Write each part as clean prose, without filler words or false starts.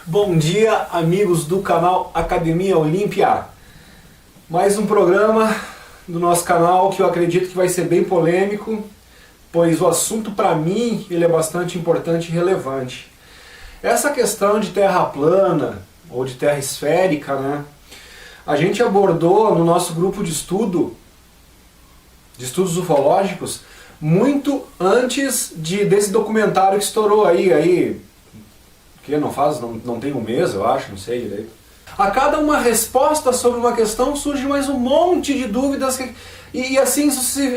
Bom dia, amigos do canal Academia Olímpia. Mais um programa do nosso canal que eu acredito que vai ser bem polêmico, pois o assunto para mim ele é bastante importante e relevante. Essa questão de terra plana ou de terra esférica, né? A gente abordou no nosso grupo de estudos ufológicos, muito antes desse documentário que estourou aí que não tem um mês, eu acho, não sei direito. A cada uma resposta sobre uma questão surge mais um monte de dúvidas e assim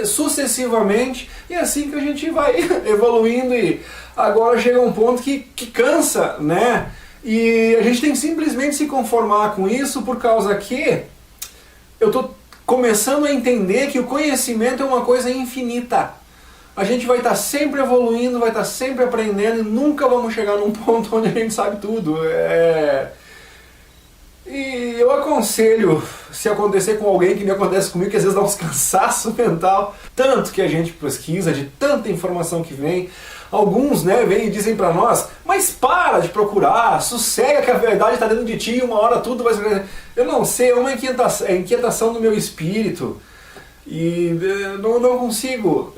sucessivamente, e assim que a gente vai evoluindo e agora chega um ponto que cansa, né? E a gente tem que simplesmente se conformar com isso por causa que eu tô começando a entender que o conhecimento é uma coisa infinita. A gente vai estar sempre evoluindo, vai estar sempre aprendendo e nunca vamos chegar num ponto onde a gente sabe tudo. E eu aconselho, se acontecer com alguém que me acontece comigo, que às vezes dá uns cansaço mental, tanto que a gente pesquisa, de tanta informação que vem. Alguns, né, vêm e dizem pra nós, mas para de procurar, sossega que a verdade está dentro de ti e uma hora tudo vai ser... Eu não sei, é uma inquietação do meu espírito. E eu não consigo,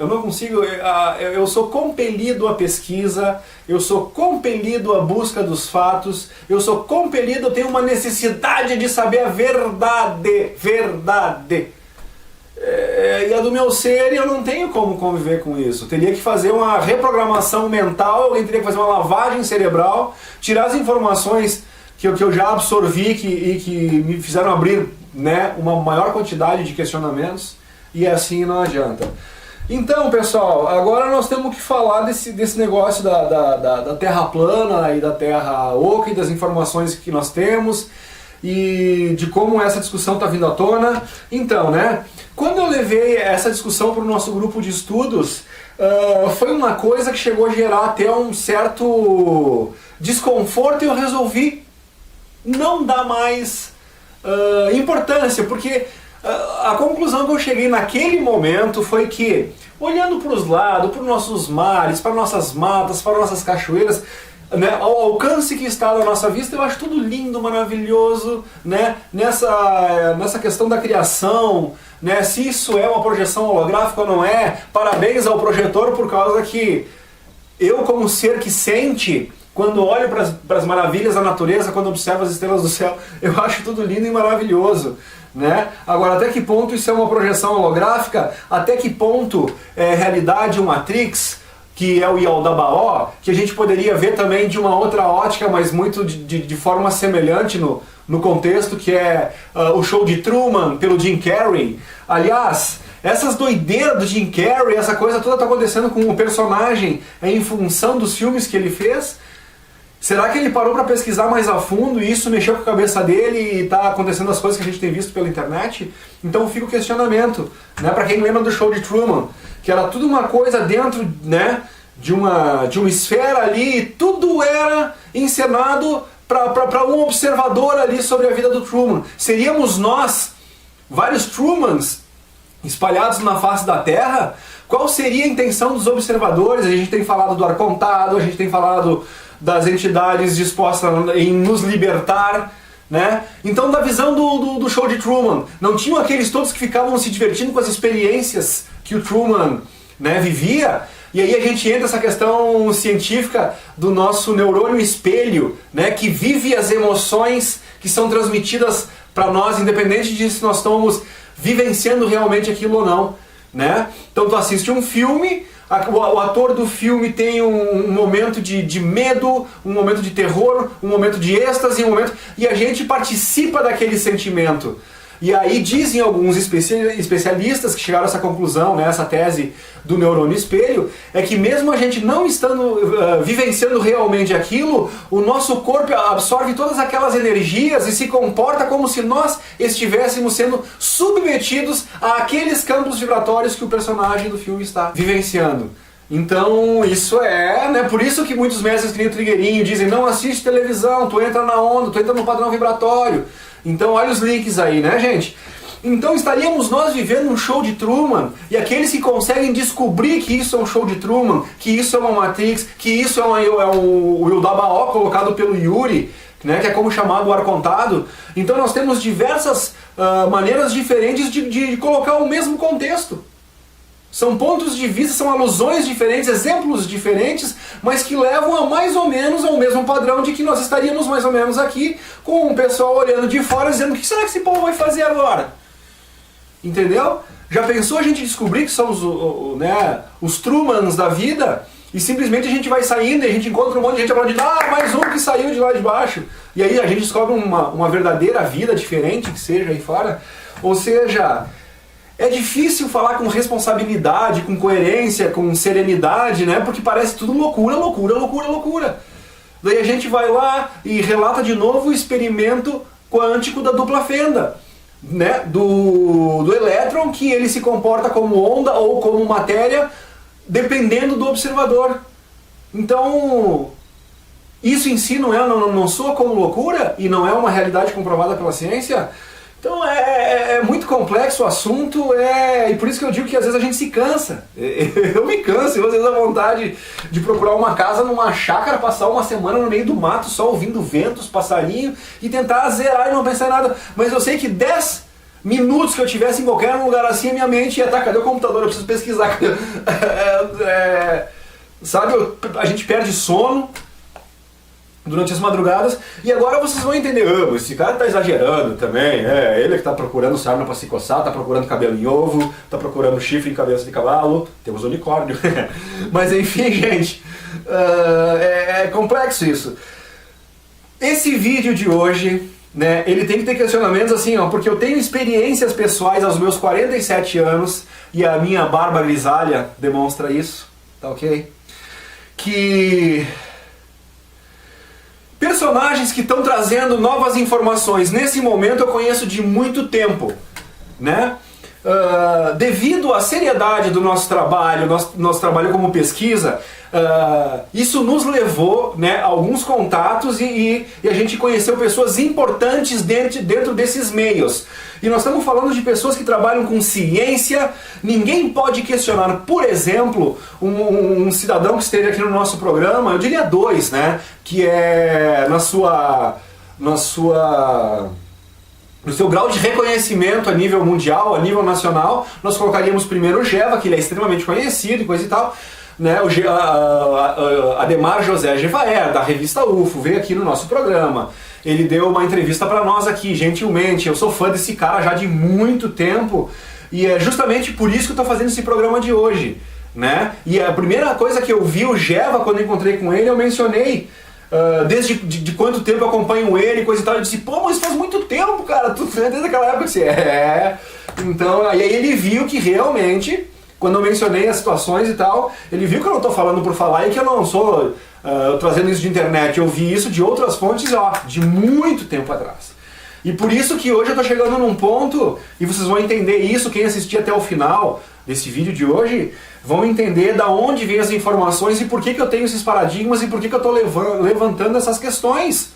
eu sou compelido à pesquisa, eu sou compelido à busca dos fatos, eu tenho uma necessidade de saber a verdade. E a do meu ser, eu não tenho como conviver com isso. Teria que fazer uma reprogramação mental, alguém teria que fazer uma lavagem cerebral, tirar as informações que eu já absorvi e que me fizeram abrir, né, uma maior quantidade de questionamentos. E assim não adianta. Então, pessoal, agora nós temos que falar desse negócio da Terra plana e da Terra oca e das informações que nós temos e de como essa discussão está vindo à tona. Então, né, quando eu levei essa discussão para o nosso grupo de estudos, foi uma coisa que chegou a gerar até um certo desconforto e eu resolvi não dar mais importância, porque... A conclusão que eu cheguei naquele momento foi que, olhando para os lados, para os nossos mares, para nossas matas, para nossas cachoeiras, né, ao alcance que está da nossa vista, eu acho tudo lindo, maravilhoso, né, nessa questão da criação, né, se isso é uma projeção holográfica ou não é. Parabéns ao projetor por causa que eu, como ser que sente, quando olho para as maravilhas da natureza, quando observo as estrelas do céu, eu acho tudo lindo e maravilhoso. Né? Agora, até que ponto isso é uma projeção holográfica? Até que ponto é realidade o Matrix, que é o Yaldabaoth, que a gente poderia ver também de uma outra ótica, mas muito de forma semelhante no contexto, que é o Show de Truman, pelo Jim Carrey. Aliás, essas doideiras do Jim Carrey, essa coisa toda está acontecendo com o personagem em função dos filmes que ele fez. Será que ele parou para pesquisar mais a fundo e isso mexeu com a cabeça dele e está acontecendo as coisas que a gente tem visto pela internet? Então fica o questionamento, né, para quem lembra do Show de Truman, que era tudo uma coisa dentro, né, de uma esfera ali, e tudo era encenado para um observador ali sobre a vida do Truman. Seríamos nós, vários Trumans espalhados na face da Terra? Qual seria a intenção dos observadores? A gente tem falado do ar contado, a gente tem falado das entidades dispostas em nos libertar, né? Então, da visão do Show de Truman, não tinham aqueles todos que ficavam se divertindo com as experiências que o Truman, né, vivia? E aí a gente entra nessa questão científica do nosso neurônio espelho, né, que vive as emoções que são transmitidas para nós, independente de se nós estamos vivenciando realmente aquilo ou não, né? Então tu assiste um filme, o ator do filme tem um momento de medo, um momento de terror, um momento de êxtase, e a gente participa daquele sentimento. E aí dizem alguns especialistas que chegaram a essa conclusão, né, essa tese do neurônio espelho, é que mesmo a gente não estando vivenciando realmente aquilo, o nosso corpo absorve todas aquelas energias e se comporta como se nós estivéssemos sendo submetidos àqueles campos vibratórios que o personagem do filme está vivenciando. Então isso né, por isso que muitos mestres que nem o Trigueirinho dizem, não assiste televisão, tu entra na onda, tu entra no padrão vibratório. Então olha os links aí, né, gente? Então estaríamos nós vivendo um show de Truman, e aqueles que conseguem descobrir que isso é um show de Truman, que isso é uma Matrix, que isso é o Yaldabaoth colocado pelo Yuri, né, que é como chamado o ar contado. Então nós temos diversas maneiras diferentes de colocar o mesmo contexto. São pontos de vista, são alusões diferentes, exemplos diferentes, mas que levam a mais ou menos ao mesmo padrão de que nós estaríamos mais ou menos aqui com o pessoal olhando de fora dizendo: o que será que esse povo vai fazer agora? Entendeu? Já pensou a gente descobrir que somos os Trumans da vida e simplesmente a gente vai saindo e a gente encontra um monte de gente aplaudindo: mais um que saiu de lá de baixo. E aí a gente descobre uma verdadeira vida diferente que seja aí fora. Ou seja, é difícil falar com responsabilidade, com coerência, com serenidade, né? Porque parece tudo loucura, loucura, loucura, loucura. Daí a gente vai lá e relata de novo o experimento quântico da dupla fenda, né? Do elétron, que ele se comporta como onda ou como matéria, dependendo do observador. Então, isso em si não soa como loucura e não é uma realidade comprovada pela ciência. Então é muito complexo o assunto, e por isso que eu digo que às vezes a gente se cansa. Eu me canso, e às vezes a vontade de procurar uma casa numa chácara, passar uma semana no meio do mato, só ouvindo ventos, passarinho, e tentar zerar e não pensar em nada. Mas eu sei que 10 minutos que eu tivesse em qualquer lugar assim, a minha mente ia estar: cadê o computador? Eu preciso pesquisar. Sabe, a gente perde sono durante as madrugadas, e agora vocês vão entender: esse cara tá exagerando também, ele que tá procurando sarna pra se coçar, tá procurando cabelo em ovo, tá procurando chifre em cabeça de cavalo, temos unicórnio. Mas enfim, gente, é complexo isso. Esse vídeo de hoje, né, ele tem que ter questionamentos assim, porque eu tenho experiências pessoais aos meus 47 anos, e a minha barba grisalha demonstra isso, tá ok? Que personagens que estão trazendo novas informações nesse momento eu conheço de muito tempo, né? Devido à seriedade do nosso trabalho, nosso trabalho como pesquisa, isso nos levou, né, a alguns contatos e a gente conheceu pessoas importantes dentro desses meios. E nós estamos falando de pessoas que trabalham com ciência. Ninguém pode questionar, por exemplo, um cidadão que esteve aqui no nosso programa, eu diria 2, né, que é no seu grau de reconhecimento a nível mundial, a nível nacional, nós colocaríamos primeiro o Geva, que ele é extremamente conhecido e coisa e tal, né? Ademar José Gevaer, da revista UFO, veio aqui no nosso programa. Ele deu uma entrevista para nós aqui, gentilmente. Eu sou fã desse cara já de muito tempo, e é justamente por isso que eu estou fazendo esse programa de hoje, né? E a primeira coisa que eu vi o Geva quando eu encontrei com ele, eu mencionei desde de quanto tempo eu acompanho ele, coisa e tal. Eu disse: mas faz muito tempo, cara, desde aquela época. Eu disse: Então, aí ele viu que realmente, quando eu mencionei as situações e tal, ele viu que eu não estou falando por falar e que eu não sou trazendo isso de internet. Eu vi isso de outras fontes, de muito tempo atrás. E por isso que hoje eu estou chegando num ponto, e vocês vão entender isso, quem assistir até o final desse vídeo de hoje, vão entender da onde vem as informações e por que eu tenho esses paradigmas e por que eu estou levantando essas questões.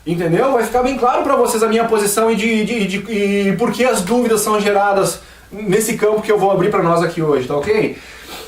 Entendeu? Vai ficar bem claro para vocês a minha posição e por que as dúvidas são geradas nesse campo que eu vou abrir para nós aqui hoje, tá ok?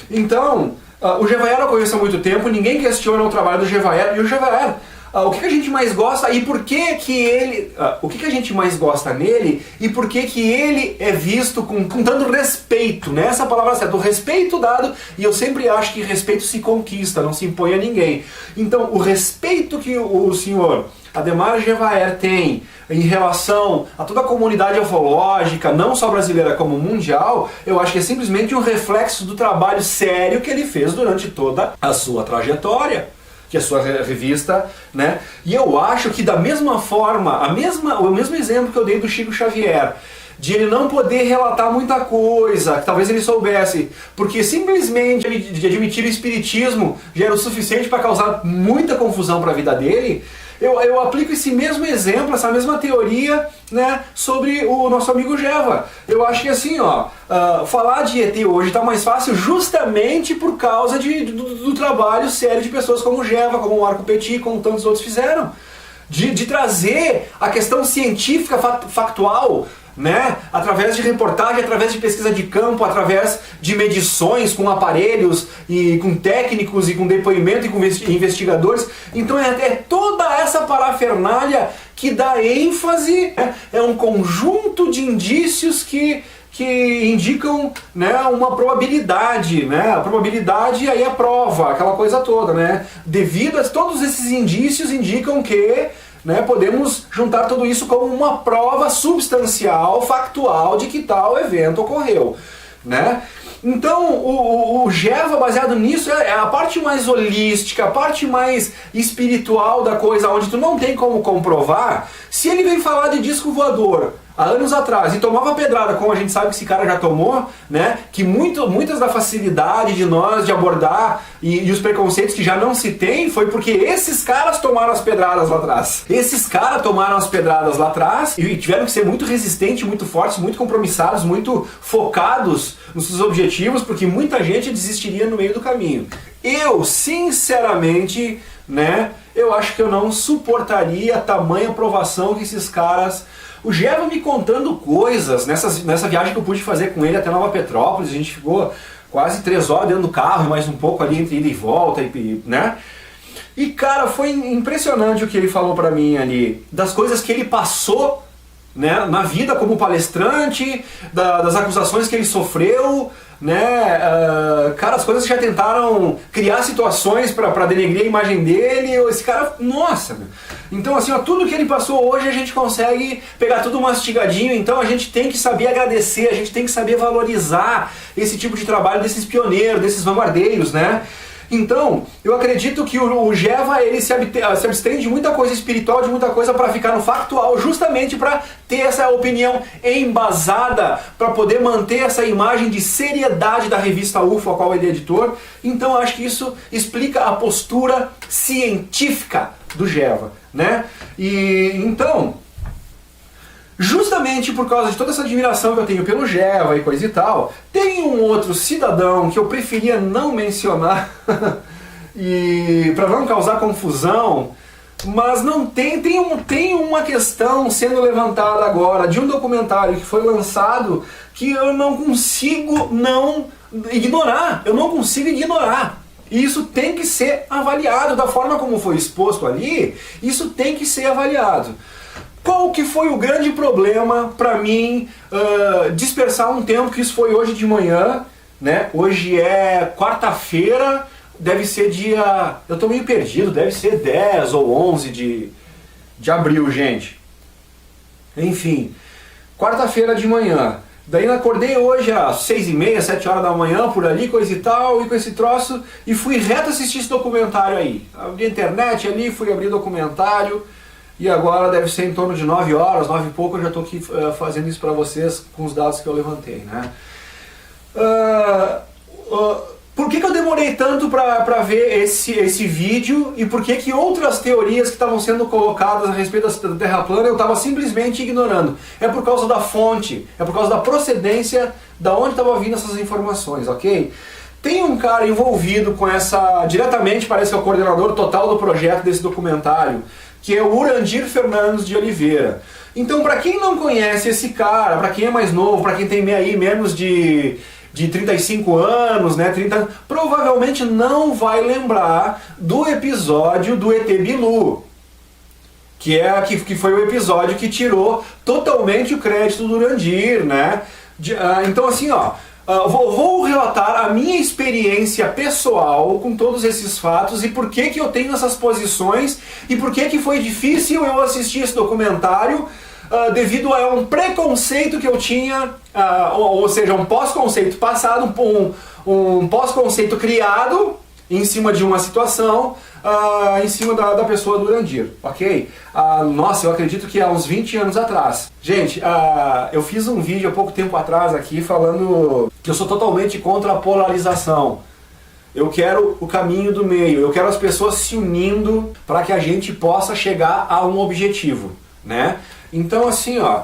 Então, o Gevaer eu conheço há muito tempo, ninguém questiona o trabalho do Gevaer, e o Gevaer, o que a gente mais gosta e por que ele... o que a gente mais gosta nele e por que ele é visto com tanto respeito, né? Essa palavra certa, o respeito dado, e eu sempre acho que respeito se conquista, não se impõe a ninguém. Então, o respeito que o senhor Ademar Gevaer tem em relação a toda a comunidade ufológica, não só brasileira como mundial, eu acho que é simplesmente um reflexo do trabalho sério que ele fez durante toda a sua trajetória, que é a sua revista, né? E eu acho que da mesma forma, o mesmo exemplo que eu dei do Chico Xavier, de ele não poder relatar muita coisa, que talvez ele soubesse, porque simplesmente de admitir o espiritismo já era o suficiente para causar muita confusão para a vida dele. Eu aplico esse mesmo exemplo, essa mesma teoria, né, sobre o nosso amigo Geva. Eu acho que assim, falar de ET hoje está mais fácil justamente por causa do trabalho sério de pessoas como o Geva, como o Marco Petit, como tantos outros fizeram. De trazer a questão científica, factual, né? Através de reportagem, através de pesquisa de campo, através de medições com aparelhos e com técnicos e com depoimento e com investigadores. Então é toda essa parafernália que dá ênfase, né? É um conjunto de indícios que indicam, né, uma probabilidade, né? A probabilidade aí é a prova, aquela coisa toda, né? Devido a todos esses indícios indicam que, né, podemos juntar tudo isso como uma prova substancial, factual de que tal evento ocorreu, né? Então o GEVA, baseado nisso, é a parte mais holística, a parte mais espiritual da coisa, onde tu não tem como comprovar. Se ele vem falar de disco voador há anos atrás e tomava pedrada, como a gente sabe que esse cara já tomou, né? Que muitas da facilidade de nós de abordar e os preconceitos que já não se tem foi porque esses caras tomaram as pedradas lá atrás. Esses caras tomaram as pedradas lá atrás e tiveram que ser muito resistentes, muito fortes, muito compromissados, muito focados nos seus objetivos, porque muita gente desistiria no meio do caminho. Eu, sinceramente, né? Eu acho que eu não suportaria a tamanha provação que esses caras... O GEVA me contando coisas, nessa viagem que eu pude fazer com ele até Nova Petrópolis, a gente ficou quase 3 horas dentro do carro, mais um pouco ali entre ida e volta, né? E cara, foi impressionante o que ele falou pra mim ali, das coisas que ele passou, né, na vida como palestrante, das acusações que ele sofreu, né, cara, as coisas que já tentaram criar situações para denegrir a imagem dele, esse cara, nossa, meu. Então assim, ó, tudo que ele passou hoje a gente consegue pegar tudo mastigadinho, então a gente tem que saber agradecer, a gente tem que saber valorizar esse tipo de trabalho desses pioneiros, desses vanguardeiros, né. Então, eu acredito que o GEVA ele se abstém de muita coisa espiritual, de muita coisa para ficar no factual, justamente para ter essa opinião embasada, para poder manter essa imagem de seriedade da revista UFO, a qual ele é editor. Então, acho que isso explica a postura científica do GEVA, né? E então, justamente por causa de toda essa admiração que eu tenho pelo GEVA e coisa e tal, tem um outro cidadão que eu preferia não mencionar e para não causar confusão, mas não tem uma questão sendo levantada agora de um documentário que foi lançado que eu não consigo não ignorar, eu não consigo ignorar. E isso tem que ser avaliado da forma como foi exposto ali, isso tem que ser avaliado. Qual que foi o grande problema para mim dispersar um tempo, que isso foi hoje de manhã, né? Hoje é quarta-feira, deve ser dia... Eu tô meio perdido, deve ser 10 ou 11 de abril, gente. Enfim, quarta-feira de manhã. Daí eu acordei hoje às 6h30, 7 horas da manhã, por ali, coisa e tal, e com esse troço, e fui reto assistir esse documentário aí. Abri a internet ali, fui abrir o documentário... E agora deve ser em torno de 9 horas, 9 e pouco, eu já estou aqui fazendo isso para vocês com os dados que eu levantei, né? Por que eu demorei tanto para ver esse vídeo e por que outras teorias que estavam sendo colocadas a respeito da Terra plana eu estava simplesmente ignorando? É por causa da fonte, é por causa da procedência da onde estavam vindo essas informações, ok? Tem um cara envolvido com essa, diretamente parece que é o coordenador total do projeto desse documentário, que é o Urandir Fernandes de Oliveira. Então, para quem não conhece esse cara, para quem é mais novo, para quem tem aí menos de 35 anos, né, 30, provavelmente não vai lembrar do episódio do ET Bilu, que foi o episódio que tirou totalmente o crédito do Urandir, né? Então, assim, ó, vou relatar a minha experiência pessoal com todos esses fatos e por que eu tenho essas posições e por que foi difícil eu assistir esse documentário devido a um preconceito que eu tinha, ou seja, um pós-conceito passado, um pós-conceito criado em cima de uma situação, em cima da pessoa do Urandir, ok? Nossa, eu acredito que há uns 20 anos atrás. Gente, eu fiz um vídeo há pouco tempo atrás aqui falando que eu sou totalmente contra a polarização. Eu quero o caminho do meio, eu quero as pessoas se unindo para que a gente possa chegar a um objetivo, né? Então assim, ó,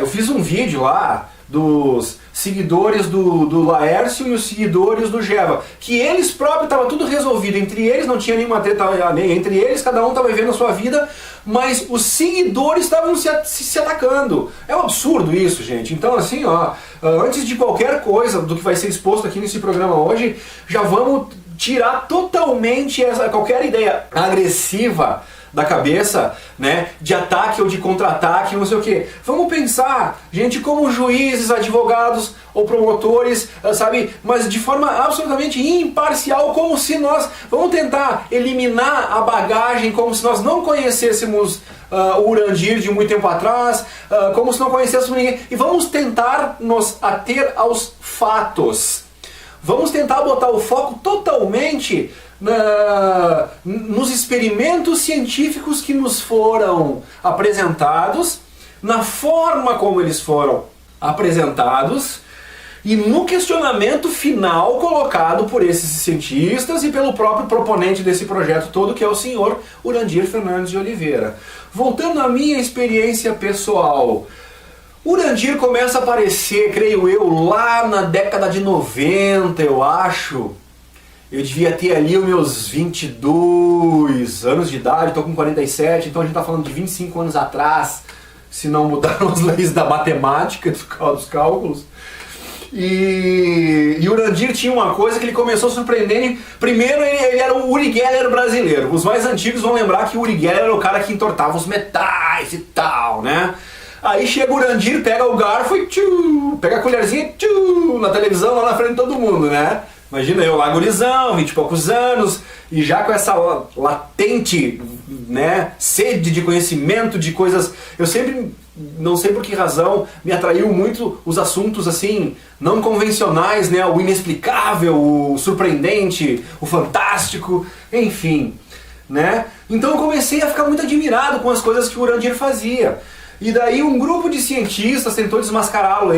eu fiz um vídeo lá dos seguidores do Laércio e os seguidores do Geva, que eles próprios estavam tudo resolvido, entre eles não tinha nenhuma treta, entre eles cada um estava vivendo a sua vida, mas os seguidores estavam se atacando. É um absurdo isso, gente. Então assim, ó, antes de qualquer coisa do que vai ser exposto aqui nesse programa hoje, já vamos tirar totalmente qualquer ideia agressiva da cabeça, né, de ataque ou de contra-ataque, não sei o que. Vamos pensar, gente, como juízes, advogados ou promotores, sabe, mas de forma absolutamente imparcial, como se nós, vamos tentar eliminar a bagagem, como se nós não conhecêssemos o Urandir de muito tempo atrás, como se não conhecêssemos ninguém, e vamos tentar nos ater aos fatos. Vamos tentar botar o foco totalmente nos experimentos científicos que nos foram apresentados, na forma como eles foram apresentados e no questionamento final colocado por esses cientistas e pelo próprio proponente desse projeto todo, que é o senhor Urandir Fernandes de Oliveira. Voltando à minha experiência pessoal, Urandir começa a aparecer, creio eu, lá na década de 90, eu acho. Eu devia ter ali os meus 22 anos de idade, estou com 47, então a gente está falando de 25 anos atrás, se não mudaram as leis da matemática, dos cálculos. E o Urandir tinha uma coisa que ele começou surpreendendo. Primeiro, ele era o Uri Geller brasileiro. Os mais antigos vão lembrar que o Uri Geller era o cara que entortava os metais e tal, né? Aí chega o Urandir, pega o garfo e pega a colherzinha e na televisão lá na frente de todo mundo, né? Imagina eu lá, gurizão, 20 e poucos anos, e já com essa latente, né, sede de conhecimento de coisas. Eu sempre, não sei por que razão, me atraiu muito os assuntos assim, não convencionais, né, o inexplicável, o surpreendente, o fantástico, enfim, né? Então eu comecei a ficar muito admirado com as coisas que o Urandir fazia. E daí um grupo de cientistas tentou desmascará-lo,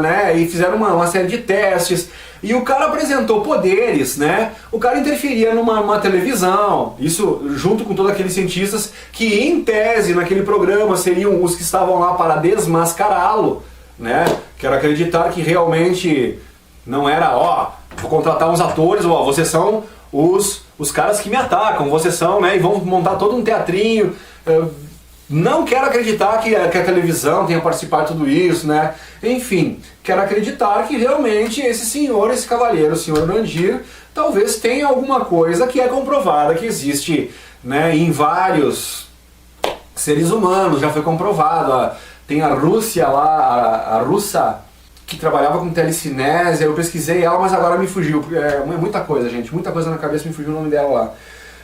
né, e fizeram uma série de testes. E o cara apresentou poderes, né? O cara interferia numa televisão, isso junto com todos aqueles cientistas que, em tese, naquele programa seriam os que estavam lá para desmascará-lo, né? Quero acreditar que realmente não era, vou contratar uns atores, vocês são os caras que me atacam, vocês são, né? E vão montar todo um teatrinho. Não quero acreditar que a televisão tenha participado de tudo isso, né? Enfim, quero acreditar que realmente esse senhor, esse cavalheiro, o senhor Urandir, talvez tenha alguma coisa que é comprovada, que existe, né, em vários seres humanos, já foi comprovado. Tem a Rússia lá, a russa, que trabalhava com telecinésia, eu pesquisei ela, mas agora me fugiu, é muita coisa, gente, muita coisa na cabeça, me fugiu o nome dela lá.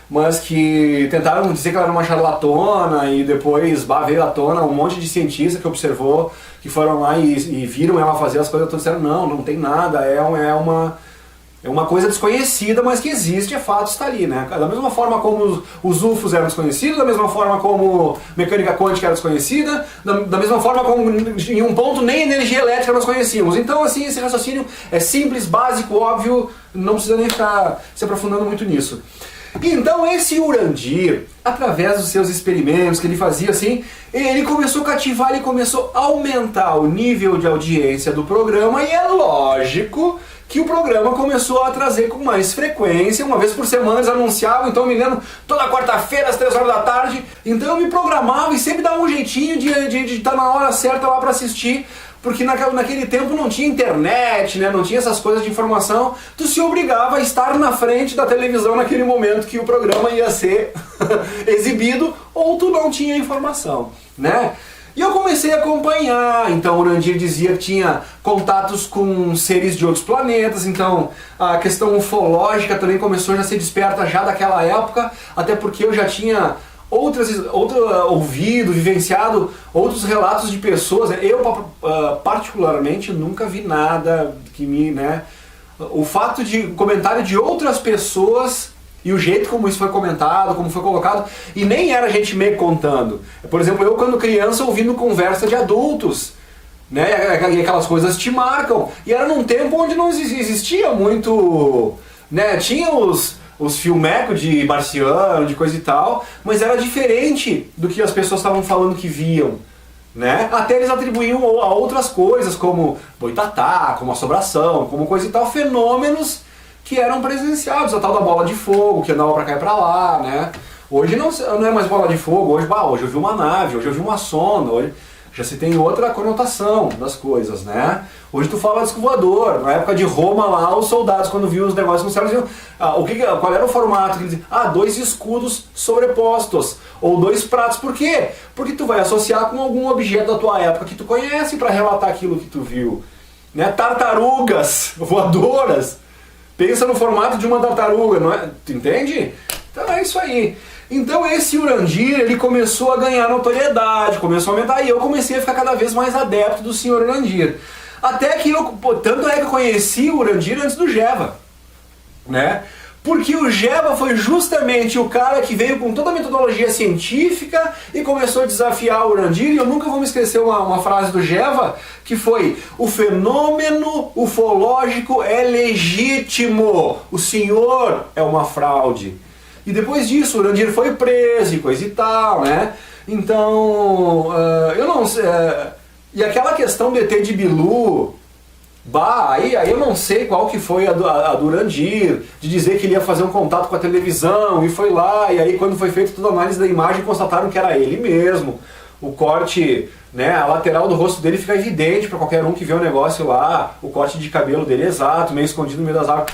Mas que tentaram dizer que ela era uma charlatona e depois veio à tona um monte de cientistas que observou, que foram lá e viram ela fazer as coisas, todos disseram, não tem nada, é uma coisa desconhecida, mas que existe, é fato, está ali, né? Da mesma forma como os UFOs eram desconhecidos, da mesma forma como mecânica quântica era desconhecida, da mesma forma como em um ponto nem energia elétrica nós conhecíamos. Então assim, esse raciocínio é simples, básico, óbvio, não precisa nem ficar se aprofundando muito nisso. Então esse Urandir, através dos seus experimentos que ele fazia assim, ele começou a cativar, ele começou a aumentar o nível de audiência do programa, e é lógico que o programa começou a trazer com mais frequência, uma vez por semana eles anunciavam, então eu me lembro, toda quarta-feira às 3 horas da tarde, então eu me programava e sempre dava um jeitinho de estar na hora certa lá para assistir, porque naquele tempo não tinha internet, né, não tinha essas coisas de informação, tu se obrigava a estar na frente da televisão naquele momento que o programa ia ser exibido, ou tu não tinha informação, né? E eu comecei a acompanhar, então o Urandir dizia que tinha contatos com seres de outros planetas, então a questão ufológica também começou a ser desperta já daquela época, até porque eu já tinha ouvido, vivenciado outros relatos de pessoas. Eu particularmente nunca vi nada que me, né, o fato de comentário de outras pessoas e o jeito como isso foi comentado, como foi colocado, e nem era gente meio contando. Por exemplo, eu quando criança ouvindo conversa de adultos, né, e aquelas coisas te marcam, e era num tempo onde não existia muito, né, tinha os filmecos de marciano, de coisa e tal, mas era diferente do que as pessoas estavam falando que viam, né? Até eles atribuíam a outras coisas, como boitatá, como assombração, como coisa e tal, fenômenos que eram presenciados, a tal da bola de fogo, que andava pra cá e pra lá, né? Hoje não é mais bola de fogo, hoje eu vi uma nave, hoje eu vi uma sonda, hoje já se tem outra conotação das coisas, né? Hoje tu fala disco voador, na época de Roma lá, os soldados quando viam os negócios no céu, diziam, qual era o formato? Eles diziam, 2 escudos sobrepostos, ou 2 pratos, por quê? Porque tu vai associar com algum objeto da tua época que tu conhece para relatar aquilo que tu viu, né? Tartarugas voadoras, pensa no formato de uma tartaruga, não é? Tu entende? Então é isso aí. Então esse Urandir, ele começou a ganhar notoriedade, começou a aumentar, e eu comecei a ficar cada vez mais adepto do senhor Urandir. Até que tanto é que eu conheci o Urandir antes do Geva, né? Porque o Geva foi justamente o cara que veio com toda a metodologia científica e começou a desafiar o Urandir, e eu nunca vou me esquecer uma frase do Geva, que foi: o fenômeno ufológico é legítimo, o senhor é uma fraude. E depois disso, o Urandir foi preso e coisa e tal, né? Então, eu não sei... e aquela questão do ET de Bilu, aí eu não sei qual que foi a do Urandir, de dizer que ele ia fazer um contato com a televisão, e foi lá, e aí quando foi feita toda a análise da imagem, constataram que era ele mesmo. O corte, né, a lateral do rosto dele fica evidente para qualquer um que vê o negócio lá, o corte de cabelo dele é exato, meio escondido no meio das árvores.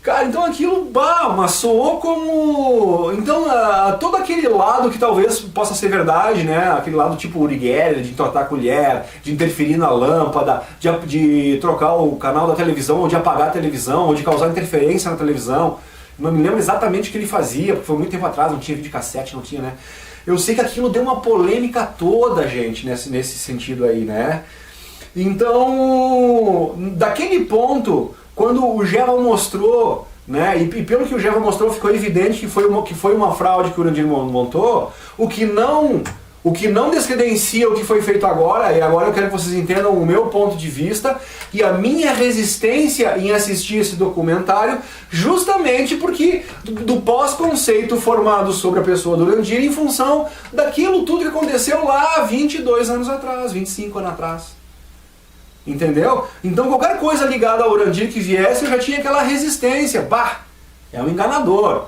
Cara, então aquilo, mas soou como... Então, todo aquele lado que talvez possa ser verdade, né? Aquele lado tipo Uri Geller, de entortar a colher, de interferir na lâmpada, de trocar o canal da televisão, ou de apagar a televisão, ou de causar interferência na televisão. Não me lembro exatamente o que ele fazia, porque foi muito tempo atrás, não tinha videocassete, não tinha, né? Eu sei que aquilo deu uma polêmica toda, gente, nesse sentido aí, né? Então, daquele ponto... Quando o Geva mostrou, né, e pelo que o Geva mostrou ficou evidente que foi uma fraude que o Urandir montou, o que não descredencia o que foi feito agora, e agora eu quero que vocês entendam o meu ponto de vista e a minha resistência em assistir esse documentário, justamente porque do pós-conceito formado sobre a pessoa do Urandir em função daquilo tudo que aconteceu lá 22 anos atrás, 25 anos atrás. Entendeu? Então qualquer coisa ligada ao Urandir que viesse, eu já tinha aquela resistência. É um enganador.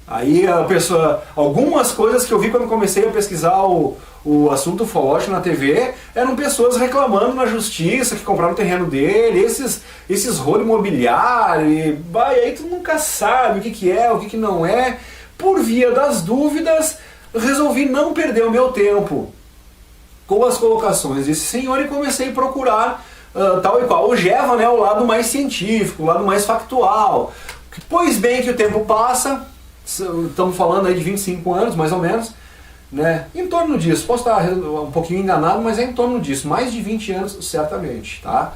Aí a pessoa, algumas coisas que eu vi quando comecei a pesquisar o assunto ufológico na TV, eram pessoas reclamando na justiça que compraram o terreno dele, esses rolos imobiliários, e aí tu nunca sabe o que é, o que não é. Por via das dúvidas, resolvi não perder o meu tempo com as colocações desse senhor e comecei a procurar tal e qual o Geva, né, o lado mais científico, o lado mais factual. Pois bem que o tempo passa, estamos falando aí de 25 anos mais ou menos, né, em torno disso, posso estar um pouquinho enganado, mas é em torno disso, mais de 20 anos certamente, tá?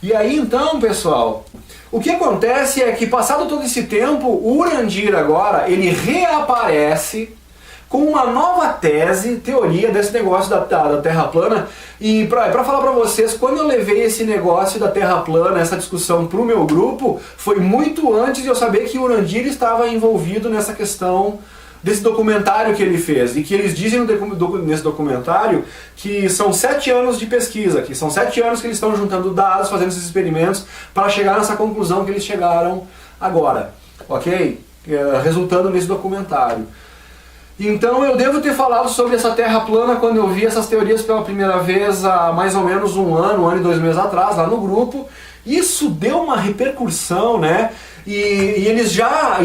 E aí então, pessoal, o que acontece é que passado todo esse tempo, o Urandir agora, ele reaparece com uma nova teoria desse negócio da Terra plana. E para falar para vocês, quando eu levei esse negócio da Terra plana, essa discussão para o meu grupo, foi muito antes de eu saber que o Urandir estava envolvido nessa questão desse documentário que ele fez. E que eles dizem nesse documentário que são 7 anos de pesquisa, que são 7 anos que eles estão juntando dados, fazendo esses experimentos, para chegar nessa conclusão que eles chegaram agora, ok? Resultando nesse documentário. Então eu devo ter falado sobre essa Terra plana quando eu vi essas teorias pela primeira vez há mais ou menos um ano e 2 meses atrás, lá no grupo. Isso deu uma repercussão, né? E eles já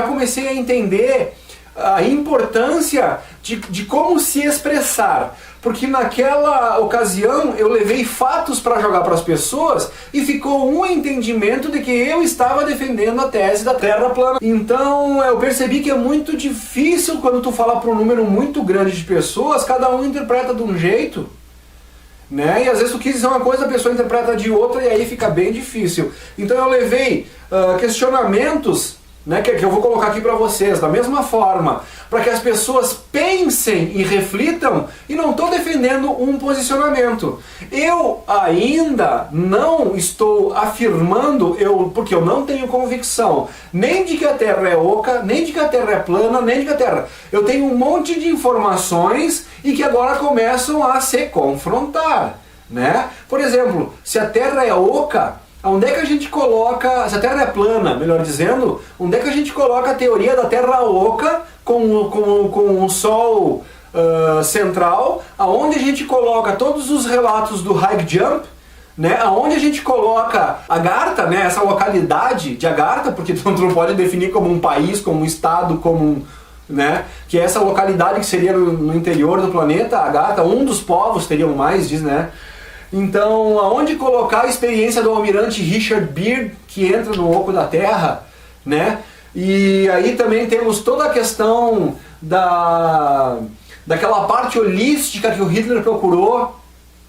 comecei a entender a importância de como se expressar. Porque naquela ocasião eu levei fatos para jogar para as pessoas e ficou um entendimento de que eu estava defendendo a tese da Terra plana. Então eu percebi que é muito difícil quando tu fala para um número muito grande de pessoas, cada um interpreta de um jeito, né? E às vezes tu quis dizer uma coisa, a pessoa interpreta de outra e aí fica bem difícil. Então eu levei questionamentos né, que eu vou colocar aqui para vocês, da mesma forma, para que as pessoas pensem e reflitam, e não estou defendendo um posicionamento. Eu ainda não estou afirmando, porque eu não tenho convicção, nem de que a Terra é oca, nem de que a Terra é plana, nem de que a Terra... Eu tenho um monte de informações e que agora começam a se confrontar, né? Por exemplo, se a Terra é oca, onde é que a gente coloca, se a Terra é plana, melhor dizendo, onde é que a gente coloca a teoria da Terra oca com o Sol central, aonde a gente coloca todos os relatos do high jump, né, aonde a gente coloca Agartha, né, essa localidade de Agartha, porque tu não pode definir como um país, como um estado, como né, que é essa localidade que seria no interior do planeta, Agartha, um dos povos, teriam mais, diz, né? Então, aonde colocar a experiência do almirante Richard Byrd, que entra no oco da Terra, né? E aí também temos toda a questão daquela parte holística que o Hitler procurou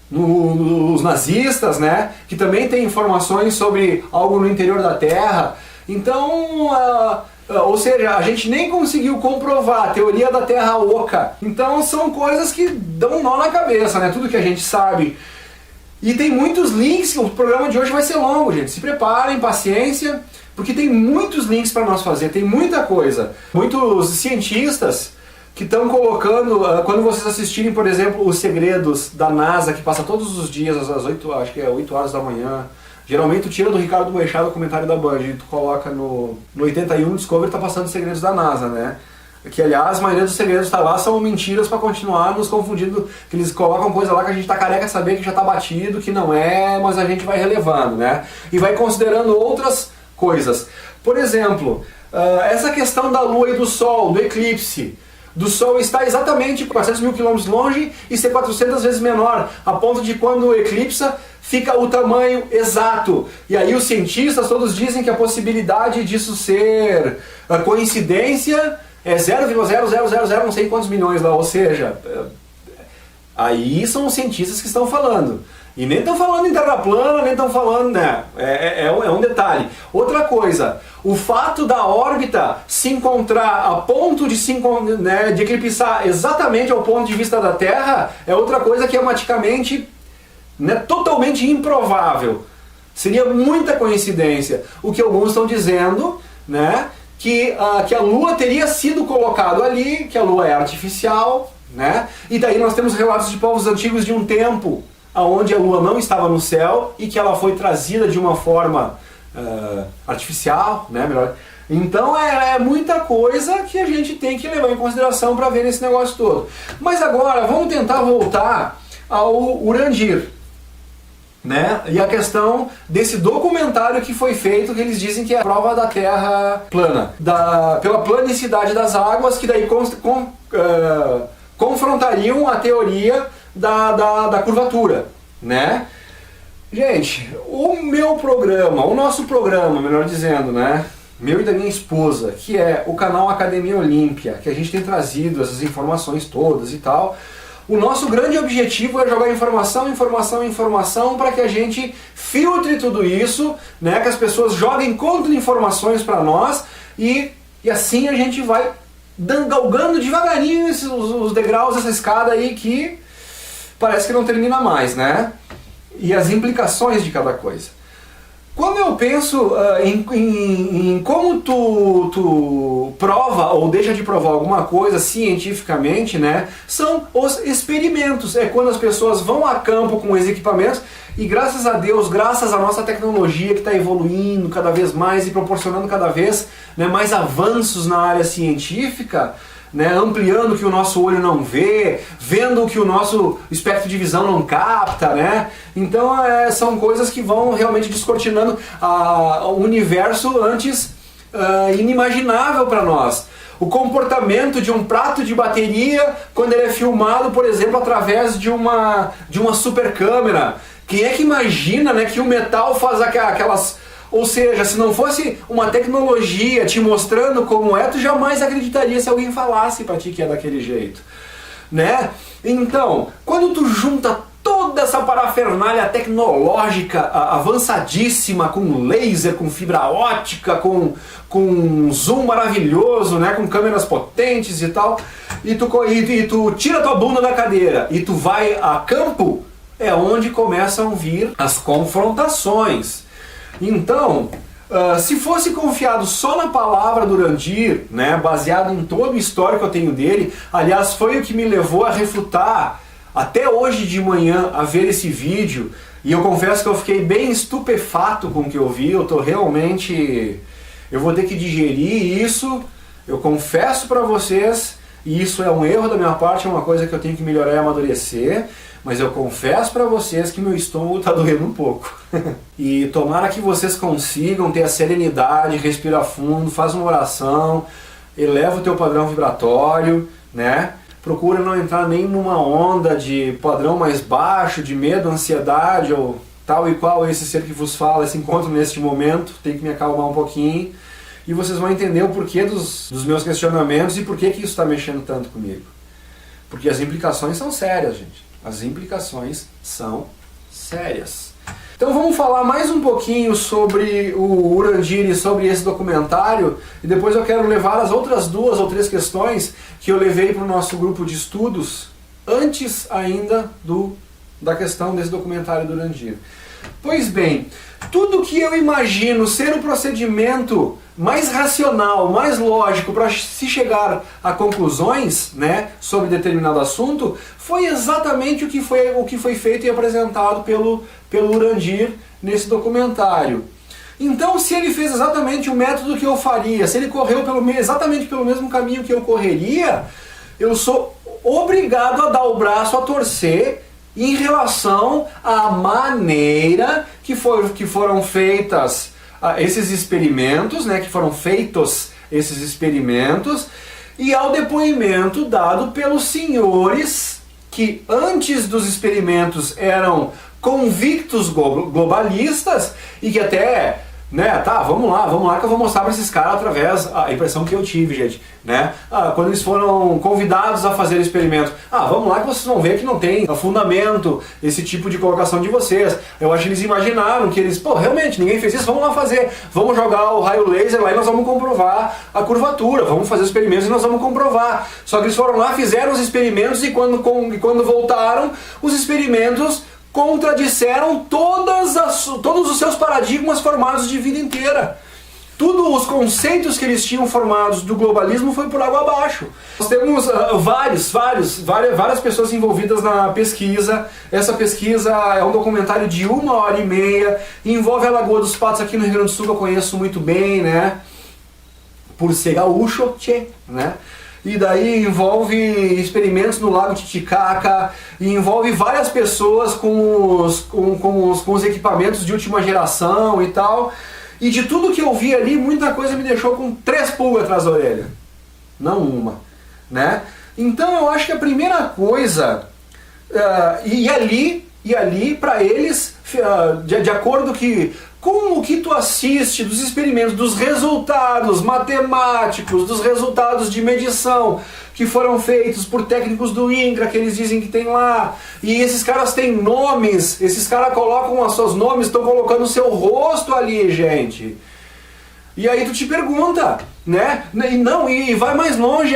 nos nazistas, né? Que também tem informações sobre algo no interior da Terra. Então, ou seja, a gente nem conseguiu comprovar a teoria da Terra oca. Então são coisas que dão um nó na cabeça, né? Tudo que a gente sabe. E tem muitos links, o programa de hoje vai ser longo, gente. Se preparem, paciência, porque tem muitos links para nós fazer, tem muita coisa. Muitos cientistas que estão colocando, quando vocês assistirem, por exemplo, Os Segredos da NASA, que passa todos os dias às 8, acho que é 8 horas da manhã. Geralmente tu tira do Ricardo Boechat o comentário da Band e tu coloca no 81 Discovery, tá passando Os Segredos da NASA, né? Que, aliás, a maioria dos segredos tá lá são mentiras para continuar nos confundindo, que eles colocam coisa lá que a gente tá careca de saber que já tá batido, que não é, mas a gente vai relevando, né? E vai considerando outras coisas. Por exemplo, essa questão da Lua e do Sol, do eclipse. Do Sol está exatamente 400 mil quilômetros longe e ser 400 vezes menor, a ponto de quando eclipsa fica o tamanho exato. E aí os cientistas todos dizem que a possibilidade disso ser coincidência é 0,0000 não sei quantos milhões lá, ou seja, aí são os cientistas que estão falando. E nem estão falando em terra plana, nem estão falando, né? É um detalhe. Outra coisa, o fato da órbita se encontrar a ponto de de eclipsar exatamente ao ponto de vista da Terra é outra coisa que é matematicamente, né, totalmente improvável. Seria muita coincidência. O que alguns estão dizendo, né, que a Lua teria sido colocado ali, que a Lua é artificial, né? E daí nós temos relatos de povos antigos de um tempo onde a Lua não estava no céu e que ela foi trazida de uma forma artificial, né? Melhor. Então é muita coisa que a gente tem que levar em consideração para ver esse negócio todo. Mas agora vamos tentar voltar ao Urandir, né? E a questão desse documentário que foi feito, que eles dizem que é a prova da Terra plana, pela planicidade das águas, que daí confrontariam a teoria da curvatura, né? Gente, o nosso programa, melhor dizendo, né? Meu e da minha esposa, que é o canal Academia Olímpia, que a gente tem trazido essas informações todas e tal. O nosso grande objetivo é jogar informação para que a gente filtre tudo isso, né? Que as pessoas joguem contra-informações para nós e assim a gente vai galgando devagarinho os degraus dessa escada aí que parece que não termina mais, né? E as implicações de cada coisa. Quando eu penso em como tu prova ou deixa de provar alguma coisa cientificamente, né, são os experimentos. É quando as pessoas vão a campo com os equipamentos e, graças a Deus, graças à nossa tecnologia que está evoluindo cada vez mais e proporcionando cada vez, né, mais avanços na área científica, né, ampliando o que o nosso olho não vê, vendo o que o nosso espectro de visão não capta, né? Então são coisas que vão realmente descortinando o universo antes inimaginável para nós. O comportamento de um prato de bateria quando ele é filmado, por exemplo, através de uma super câmera. Quem é que imagina, né, que o metal faz aquelas... Ou seja, se não fosse uma tecnologia te mostrando como é, tu jamais acreditaria se alguém falasse pra ti que é daquele jeito, né? Então, quando tu junta toda essa parafernália tecnológica avançadíssima, com laser, com fibra ótica, com zoom maravilhoso, né, com câmeras potentes e tal, e tu tira tua bunda da cadeira e tu vai a campo, é onde começam a vir as confrontações. Então, se fosse confiado só na palavra do Urandir, né, baseado em todo o histórico que eu tenho dele, aliás, foi o que me levou a refutar até hoje de manhã a ver esse vídeo, e eu confesso que eu fiquei bem estupefato com o que eu vi, eu vou ter que digerir isso, eu confesso para vocês, e isso é um erro da minha parte, é uma coisa que eu tenho que melhorar e amadurecer, mas eu confesso para vocês que meu estômago está doendo um pouco. E tomara que vocês consigam ter a serenidade, respira fundo, faz uma oração, eleva o teu padrão vibratório, né? Procura não entrar nem numa onda de padrão mais baixo, de medo, ansiedade, ou tal e qual esse ser que vos fala, esse encontro neste momento, tem que me acalmar um pouquinho, e vocês vão entender o porquê dos meus questionamentos e por que isso está mexendo tanto comigo. Porque as implicações são sérias, gente. As implicações são sérias. Então vamos falar mais um pouquinho sobre o Urandir e sobre esse documentário, e depois eu quero levar as outras 2 ou 3 questões que eu levei para o nosso grupo de estudos antes ainda da questão desse documentário do Urandir. Pois bem, tudo que eu imagino ser o procedimento mais racional, mais lógico para se chegar a conclusões, né, sobre determinado assunto, foi exatamente o que foi feito e apresentado pelo Urandir nesse documentário. Então, se ele fez exatamente o método que eu faria, se ele correu exatamente pelo mesmo caminho que eu correria, eu sou obrigado a dar o braço a torcer em relação à maneira que foram feitas esses experimentos, né, que foram feitos esses experimentos, e ao depoimento dado pelos senhores que antes dos experimentos eram convictos globalistas e que até, né, vamos lá que eu vou mostrar para esses caras através, a impressão que eu tive, gente, né, quando eles foram convidados a fazer o experimento, vamos lá que vocês vão ver que não tem fundamento esse tipo de colocação de vocês. Eu acho que eles imaginaram que eles, realmente, ninguém fez isso, vamos lá fazer, vamos jogar o raio laser lá e nós vamos comprovar a curvatura, vamos fazer os experimentos e nós vamos comprovar. Só que eles foram lá, fizeram os experimentos e quando voltaram, os experimentos contradisseram todos os seus paradigmas formados de vida inteira. Todos os conceitos que eles tinham formados do globalismo foi por água abaixo. Nós temos várias pessoas envolvidas na pesquisa. Essa pesquisa é um documentário de 1h30, envolve a Lagoa dos Patos aqui no Rio Grande do Sul, que eu conheço muito bem, né? Por ser gaúcho, né? E daí envolve experimentos no Lago Titicaca, e envolve várias pessoas com os equipamentos de última geração e tal. E de tudo que eu vi ali, muita coisa me deixou com 3 pulgas atrás da orelha. Não uma, né? Então eu acho que a primeira coisa, e ali para eles, de acordo com o que tu assiste dos experimentos, dos resultados matemáticos, dos resultados de medição que foram feitos por técnicos do INCRA, que eles dizem que tem lá, e esses caras têm nomes, esses caras colocam os seus nomes, estão colocando o seu rosto ali, gente. E aí tu te pergunta, né? E vai mais longe,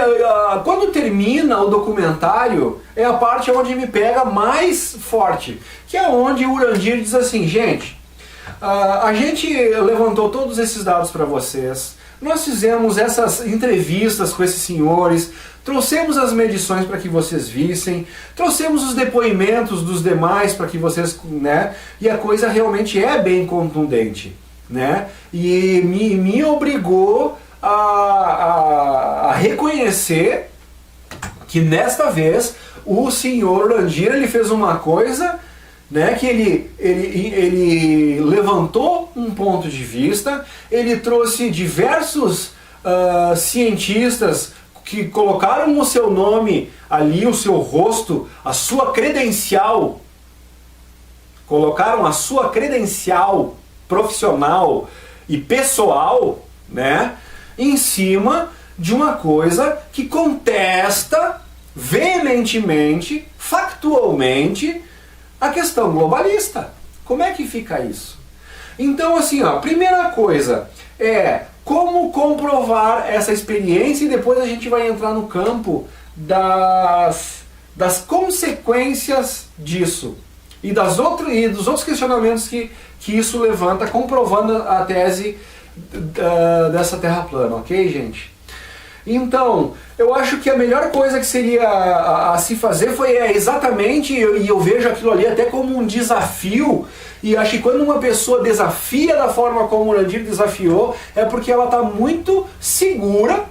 quando termina o documentário, é a parte onde me pega mais forte, que é onde o Urandir diz assim, gente, a gente levantou todos esses dados para vocês, nós fizemos essas entrevistas com esses senhores, trouxemos as medições para que vocês vissem, trouxemos os depoimentos dos demais para que vocês, né, e a coisa realmente é bem contundente, né, e me obrigou a reconhecer que nesta vez o senhor Urandir, ele fez uma coisa, né, que ele levantou um ponto de vista, ele trouxe diversos cientistas que colocaram o seu nome ali, o seu rosto, a sua credencial, colocaram a sua credencial profissional e pessoal, né, em cima de uma coisa que contesta veementemente, factualmente, a questão globalista. Como é que fica isso? Então, assim, ó, primeira coisa é como comprovar essa experiência, e depois a gente vai entrar no campo das consequências disso e dos outros questionamentos que isso levanta, comprovando a tese dessa Terra plana, ok, gente? Então, eu acho que a melhor coisa que seria a se fazer exatamente, e eu vejo aquilo ali até como um desafio, e acho que quando uma pessoa desafia da forma como o Urandir desafiou, é porque ela está muito segura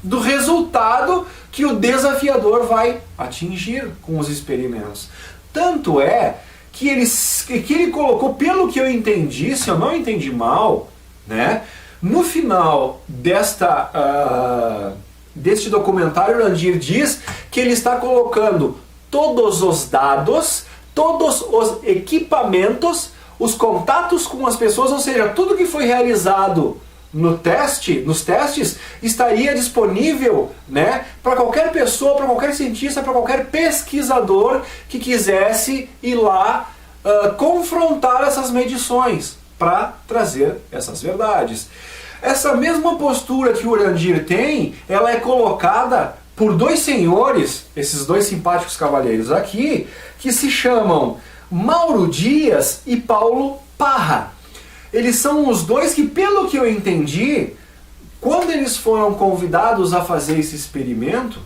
do resultado que o desafiador vai atingir com os experimentos. Tanto é que ele colocou, pelo que eu entendi, se eu não entendi mal, né, no final deste documentário, o Urandir diz que ele está colocando todos os dados, todos os equipamentos, os contatos com as pessoas, ou seja, tudo que foi realizado nos testes, estaria disponível, né, para qualquer pessoa, para qualquer cientista, para qualquer pesquisador que quisesse ir lá confrontar essas medições para trazer essas verdades. Essa mesma postura que o Urandir tem, ela é colocada por dois senhores, esses dois simpáticos cavalheiros aqui, que se chamam Mauro Dias e Paulo Parra. Eles são os dois que, pelo que eu entendi, quando eles foram convidados a fazer esse experimento,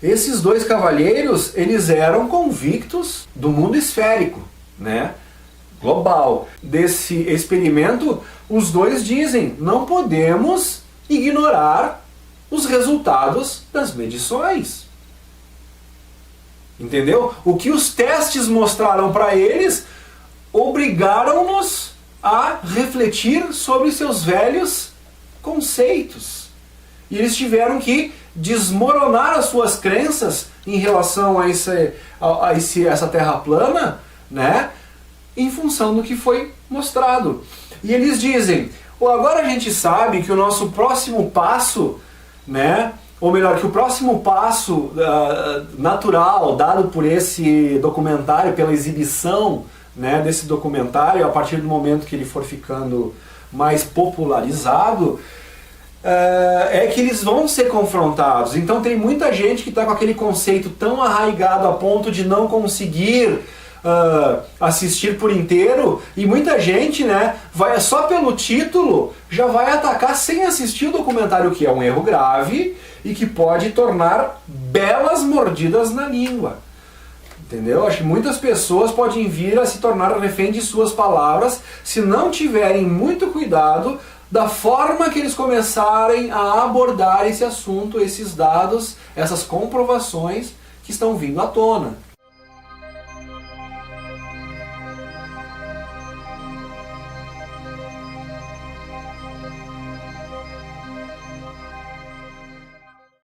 esses dois cavalheiros, eles eram convictos do mundo esférico, né, global. Desse experimento, os dois dizem, não podemos ignorar os resultados das medições. Entendeu? O que os testes mostraram para eles obrigaram-nos a refletir sobre seus velhos conceitos. E eles tiveram que desmoronar as suas crenças em relação a essa Terra plana, né, em função do que foi mostrado. E eles dizem, agora a gente sabe que o nosso próximo passo, né, ou melhor, que o próximo passo natural dado por esse documentário, pela exibição, né, desse documentário, a partir do momento que ele for ficando mais popularizado, é que eles vão ser confrontados. Então tem muita gente que está com aquele conceito tão arraigado a ponto de não conseguir assistir por inteiro, e muita gente, né, vai só pelo título já vai atacar sem assistir o documentário, que é um erro grave e que pode tornar belas mordidas na língua. Entendeu? Acho que muitas pessoas podem vir a se tornar refém de suas palavras se não tiverem muito cuidado da forma que eles começarem a abordar esse assunto, esses dados, essas comprovações que estão vindo à tona.